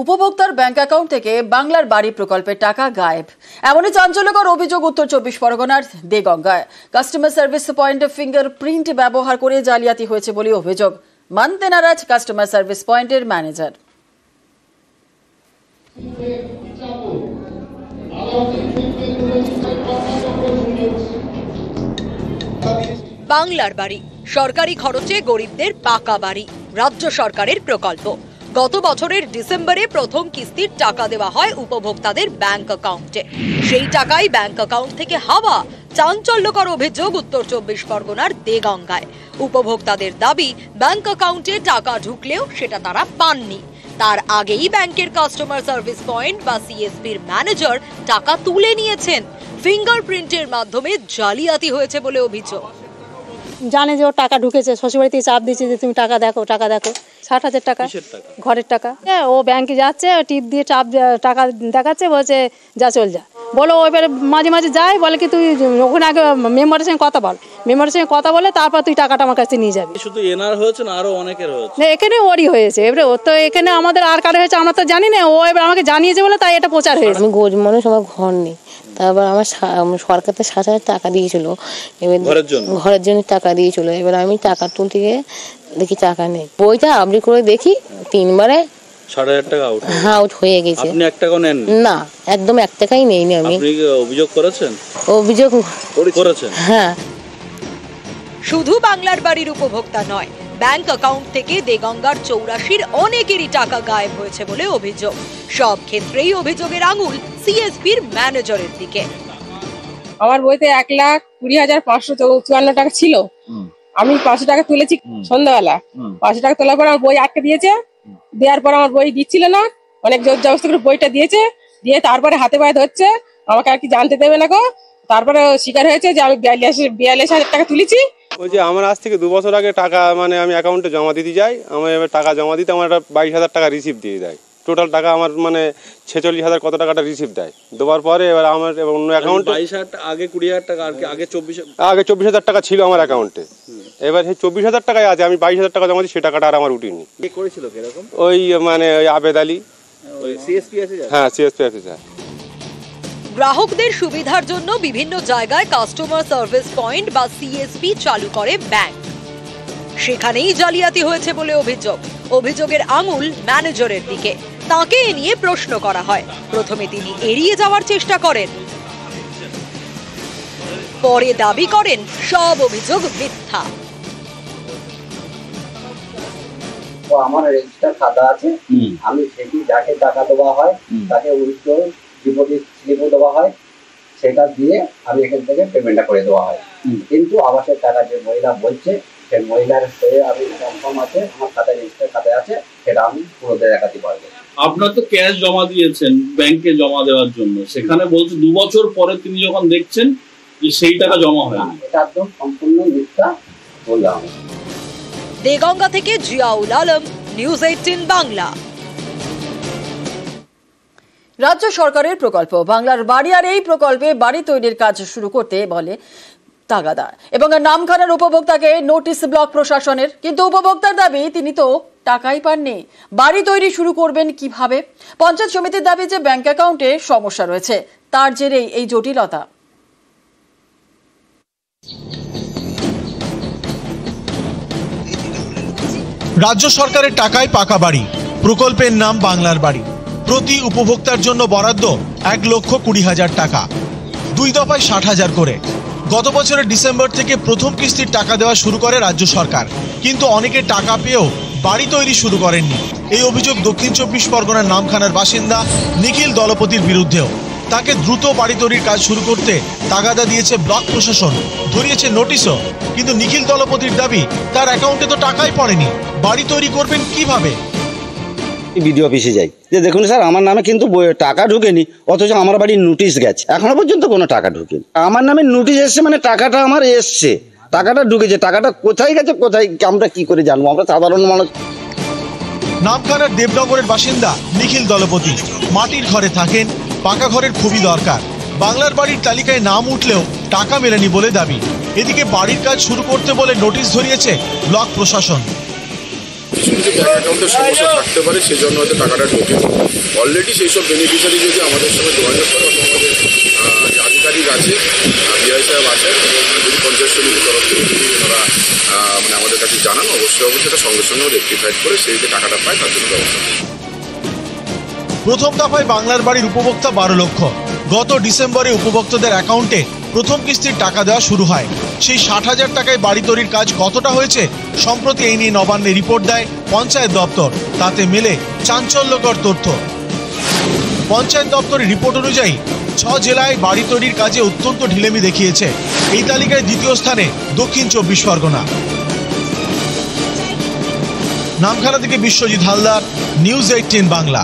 উপভোক্তার bank account থেকে বাংলার বাড়ি প্রকল্পের টাকা গায়েব। এমনই চাঞ্চল্যকর অভিযোগ উত্তর 24 পরগনার দেগঙ্গায়। কাস্টমার সার্ভিস পয়েন্টে ফিঙ্গারপ্রিন্ট ব্যবহার করে জালিয়াতি হয়েছে বলে অভিযোগ। মানতে নারাজ কাস্টমার সার্ভিস পয়েন্টের ম্যানেজার। বাংলার বাড়ি সরকারি খরচে গরিবদের পাকা বাড়ি রাজ্য সরকারের প্রকল্প। গত বছরের ডিসেম্বরে প্রথম কিস্তির টাকা দেওয়া হয় উপভোক্তাদের ব্যাংক অ্যাকাউন্টে। সেই টাকাই ব্যাংক অ্যাকাউন্ট থেকে হাওয়া। চাঞ্চল্যকর অভিযোগ উত্তর 24 পরগনার দেগঙ্গায়। উপভোক্তাদের দাবি, ব্যাংক অ্যাকাউন্টে টাকা ঢুকলেও সেটা তারা পাননি। তার আগেই ব্যাংকের কাস্টমার সার্ভিস পয়েন্ট বা সিএসপির ম্যানেজার টাকা তুলে নিয়েছেন। ফিঙ্গারপ্রিন্টের মাধ্যমে জালিয়াতি হয়েছে বলে অভিযোগ। জানে যে ওর টাকা ঢুকেছে, শ্বশুরবাড়িতে চাপ দিচ্ছে যে তুমি টাকা দেখো 60,000 টাকা ঘরের টাকা। ও ব্যাংকে যাচ্ছে, টিপ দিয়ে চাপ টাকা দেখাচ্ছে, বলছে যা চল যা। বলো এবারে মাঝে মাঝে যায়, বলে কি তুই ওখানে আগে মেম্বারের সঙ্গে কথা বল, মেম্বারের সঙ্গে কথা বলে তারপর তুই টাকাটা আমার কাছে নিয়ে যাবি। শুধু এনার হয়েছে না আরো অনেকের হয়েছে? এখানে ওরই হয়েছে। এবারে ও তো এখানে আমাদের আর কারো হয়েছে আমরা তো জানি না, ও এবার আমাকে জানিয়েছে বলে তাই এটা প্রচার হয়েছে। আমি গরিব মানুষ, আমার ঘর নেই, তারপর আমার সরকার তো 60,000 টাকা দিয়েছিল, এবার ঘরের জন্য টাকা দিয়েছিল। এবার আমি টাকা তুলতে গিয়ে দেখি টাকা নেই। বইটা আপনি করে দেখি 3 বারে 60,000 টাকা আউট হয়ে গেছে। আপনি 1 টাকাও নেন না? একদম 1 টাকাই নেইনি আমি। আপনি অভিযোগ করেছেন? অভিযোগ করেছেন? হ্যাঁ। শুধু বাংলার বাড়ির উপভোক্তা নয়, ব্যাংক অ্যাকাউন্ট থেকে দেগঙ্গার 84 অনেকেরই টাকা গায়েব হয়েছে বলে অভিযোগ। সব ক্ষেত্রেই অভিযোগের আঙুল সিএসপির ম্যানেজারের দিকে। আমার বইতে 1,20,554 টাকা ছিল। আমি 500 টাকা তুলেছি সন্ধ্যাবেলা। 500 টাকা তোলার পর আমার বই আটকে দিয়েছে। দেওয়ার পর আমার বই দিচ্ছিল না, অনেক জোর জবরদস্তি করে বইটা দিয়েছে। দিয়ে তারপরে হাতে পায়ে ধরছে, আমাকে আর কি জানতে দেবে না গো। তারপরে স্বীকার হয়েছে যে আমি 42,000 টাকা তুলেছি। ওই যে আমার আজ থেকে 2 বছর আগে টাকা আমি অ্যাকাউন্টে জমা দিতে যাই, আমি এবার টাকা জমা দিতে আমার 22,000 টাকা রিসিভ দিয়ে দেয়। টোটাল টাকা আমার 46,000 কত টাকাটা রিসিভ দেয়। দেওয়ার পরে এবার আমার অন্য অ্যাকাউন্টে 22,000 আগে 20,000 টাকা আর আগে 24,000 টাকা ছিল আমার অ্যাকাউন্টে। এবার সেই 24,000 টাকায় আছে, আমি 22,000 টাকা জমা দিই, সে টাকাটা আর আমার উঠিনি। কে করেছিল এরকম? ওই আবেদ আলী, ওই সিএসপি আছে। হ্যাঁ, সিএসপি অফিসার। গ্রাহকদের সুবিধার জন্য বিভিন্ন জায়গায় কাস্টমার সার্ভিস পয়েন্ট বা সিএসপি চালু করে ব্যাংক। সেখানেই জালিয়াতি হয়েছে বলে অভিযোগ। অভিযোগের আঙুল ম্যানেজারের দিকে। তাকে এ নিয়ে প্রশ্ন করা হয়। প্রথমে তিনি এড়িয়ে যাওয়ার চেষ্টা করেন, পরে দাবি করেন সব অভিযোগ মিথ্যা। আমার রেজিস্টার খাতা আছে, আমি সেটি যাকে টাকা দেওয়া হয় তাকে উইথড্র ডিপোজিট স্লিপও দেওয়া হয়, সেটা দিয়ে আমি এখান থেকে পেমেন্টটা করে দেওয়া হয়। কিন্তু আবাসের টাকা যে মহিলা বলছে, সেই মহিলার হয়ে আমি কনফার্ম আছে, আমার খাতায় রেজিস্টার খাতায় আছে, সেটা আমি পুরো দেখাতে পারবো। আপনার তো ক্যাশ জমা দিয়েছেন ব্যাংকে জমা দেওয়ার জন্য, সেখানে বলছে 2 বছর পরে তিনি যখন দেখছেন যে সেই টাকা জমা হয় না। এটা একদম সম্পূর্ণ মিথ্যা বললাম। দেগঙ্গা থেকে জিয়াউল আলম, নিউজ 18 বাংলা। রাজ্য সরকারের প্রকল্প বাংলার বাড়ি, আর এই প্রকল্পে বাড়ি তৈরির কাজ শুরু করতে বলে তাগাদা এবং নামখানার উপভোক্তাকে নোটিশ ব্লক প্রশাসনের। কিন্তু উপভোক্তার দাবি তিনি তো টাকাই পাননি, বাড়ি তৈরি শুরু করবেন কিভাবে? পঞ্চায়েত সমিতির দাবি যে ব্যাংক অ্যাকাউন্টে সমস্যা রয়েছে, তার জেরেই এই জটিলতা। রাজ্য সরকারের টাকায় পাকা বাড়ি, প্রকল্পের নাম বাংলার বাড়ি। প্রতি উপভোক্তার জন্য বরাদ্দ 1,20,000 টাকা, 2 দফায় 60,000 করে। গত বছরের ডিসেম্বর থেকে প্রথম কিস্তির টাকা দেওয়া শুরু করে রাজ্য সরকার, কিন্তু অনেকে টাকা পেয়েও বাড়ি তৈরি শুরু করেননি। এই অভিযোগ দক্ষিণ 24 পরগনার নামখানার বাসিন্দা নিখিল দলপতির বিরুদ্ধেও। তাকে দ্রুত বাড়ি তৈরির কাজ শুরু করতে তাগাদা দিয়েছে ব্লক প্রশাসন, ধরিয়েছে নোটিশও। কিন্তু নিখিল দলপতির দাবি তার অ্যাকাউন্টে তো টাকাই পড়েনি, বাড়ি তৈরি করবেন কিভাবে? বিডিও অফিসে যাই, যে দেখুন স্যার আমার নামে কিন্তু টাকা ঢুকেনি, অথচ আমার বাড়ির নোটিশ গেছে, এখনো পর্যন্ত কোনো টাকা ঢুকেনি। আমার নামে নোটিশ এসছে মানে টাকাটা আমার এসছে, টাকাটা ঢুকেছে, টাকাটা কোথায় গেছে, কোথায় আমরা কি করে জানবো? আমরা সাধারণ মানুষ। নামখানার দেবনগরের বাসিন্দা নিখিল দলপতি মাটির ঘরে থাকেন, পাকা ঘরের খুবই দরকার। বাংলার বাড়ির তালিকায় নাম উঠলেও টাকা মেলেনি বলে দাবি। এদিকে বাড়ির কাজ শুরু করতে বলে নোটিশ ধরিয়েছে ব্লক প্রশাসন। কিছু কিছু ব্যাংক অ্যাকাউন্টের সমস্যা থাকতে পারে, সেই জন্য হয়তো টাকাটা ঢোকে। অলরেডি সেই সব বেনিফিশিয়ারি যদি আমাদের সঙ্গে যোগাযোগ করে অথবা আমাদের যে আধিকারিক আছে, বিআই সাহেব আছেন, যদি পঞ্চায়েত সমিতির তরফ থেকে যদি ওনারা মানে আমাদের কাছে জানান, অবশ্যই সেটা সঙ্গে সঙ্গে রেকটিফাইড করে সেই যে টাকাটা পায় তার জন্য ব্যবস্থা। প্রথম দফায় বাংলার বাড়ির উপভোক্তা 12 লক্ষ। গত ডিসেম্বরে উপভোক্তাদের অ্যাকাউন্টে প্রথম কিস্তির টাকা দেওয়া শুরু হয়। সেই 60,000 টাকায় বাড়ি তৈরির কাজ কতটা হয়েছে, সম্প্রতি এই নিয়ে নবান্নে রিপোর্ট দেয় পঞ্চায়েত দপ্তর। তাতে মেলে চাঞ্চল্যকর তথ্য। পঞ্চায়েত দপ্তরের রিপোর্ট অনুযায়ী 6 জেলায় বাড়ি তৈরির কাজে অত্যন্ত ঢিলেমি দেখিয়েছে। এই তালিকায় দ্বিতীয় স্থানে দক্ষিণ 24 পরগনা। নামখানা থেকে বিশ্বজিৎ হালদার, নিউজ 18 বাংলা।